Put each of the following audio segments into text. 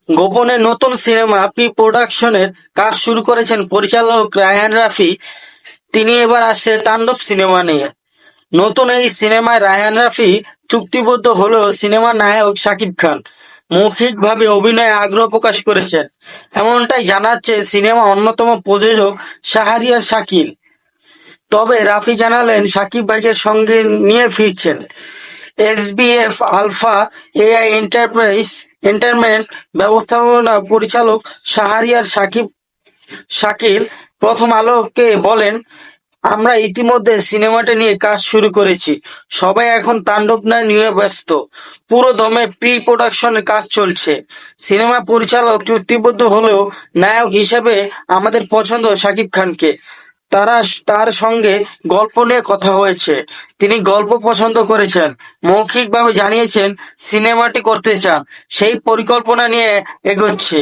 গোপনে নতুন cinema pre প্রোডাকশনের কাজ শুরু করেছেন পরিচালক রায়হান রাফি। তিনি এবার আসছে তাণ্ডব সিনেমা নিয়ে। নতুন এই সিনেমায় রায়হান রাফি চুক্তিবদ্ধ হলেও সিনেমার নায়ক শাকিব খান মৌখিকভাবে অভিনয়ে আগ্রহ প্রকাশ করেছেন, এমনটাই জানাচ্ছে সিনেমা অন্যতম প্রযোজক শাহরিয়ার শাকিল। তবে রাফি জানালেন সাকিব ভাইকে সঙ্গে নিয়ে ফিরছেন। এসবিএফ আলফা এআই এন্টারটেইনমেন্ট ব্যবস্থাপনা পরিচালক শাহরিয়ার শাকিল প্রথম আলোকে বলেন, আমরা ইতিমধ্যে সিনেমাটা নিয়ে কাজ শুরু করেছি। সবাই এখন তাণ্ডব নিয়ে ব্যস্ত। পুরো দমে প্রি প্রোডাকশনের কাজ চলছে। সিনেমা পরিচালক চুক্তিবদ্ধ হলেও নায়ক হিসেবে আমাদের পছন্দ শাকিব খানকে। তার সঙ্গে গল্প নিয়ে কথা হয়েছে। তিনি গল্প পছন্দ করেছেন, মৌখিকভাবে জানিয়েছেন সিনেমাটি করতে চান। সেই পরিকল্পনা নিয়ে এগোচ্ছে।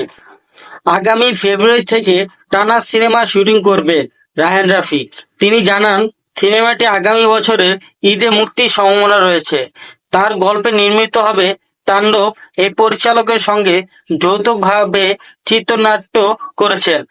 আগামী ফেব্রুয়ারি থেকে টানা সিনেমা শুটিং করবেন রায়হান রাফি। তিনি জানান, সিনেমাটি আগামী বছরের ঈদে মুক্তির সম্ভাবনা রয়েছে। তার গল্পে নির্মিত হবে তাণ্ডব। এই পরিচালকের সঙ্গে যৌথভাবে চিত্রনাট্য করেছেন।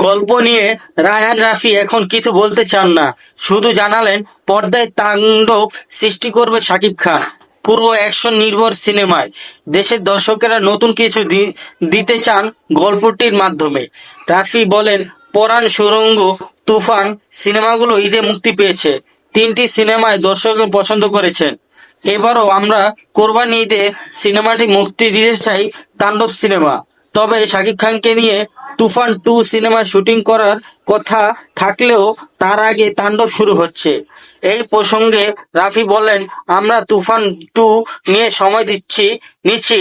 গল্প নিয়ে রায়হান রাফি এখন কিছু বলতে চান না, শুধু জানালেন পর্দায় তাণ্ডব সৃষ্টি করবে শাকিব খান। পুরো অ্যাকশন নির্ভর সিনেমায় দেশের দর্শকেরা নতুন কিছু দিতে চান গল্পটির মাধ্যমে। রাফি বলেন, পরাণ, সুড়ঙ্গ, তুফান সিনেমাগুলো ঈদে মুক্তি পেয়েছে। তিনটি সিনেমায় দর্শকের পছন্দ করেছেন। এবারও আমরা কোরবানি ঈদে সিনেমাটি মুক্তি দিতে চাই তাণ্ডব সিনেমা। তবে শাকিব খানকে নিয়ে তুফান 2 সিনেমা শুটিং করার কথা থাকলেও তার আগে তাণ্ডব শুরু হচ্ছে। এই প্রসঙ্গে রাফি বলেন, আমরা তুফান 2 নিয়ে সময় নিচ্ছি।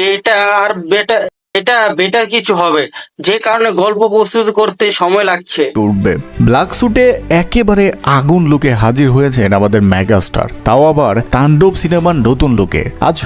এটা বেটার কিছু হবে, যে কারণে গল্প প্রস্তুত করতে সময় লাগছে। উঠবে ব্ল্যাক স্যুটে একেবারে আগুন লুকে হাজির হয়েছেন আমাদের মেগাস্টার, তাও আবার তাণ্ডব সিনেমার নতুন লুকে। আজ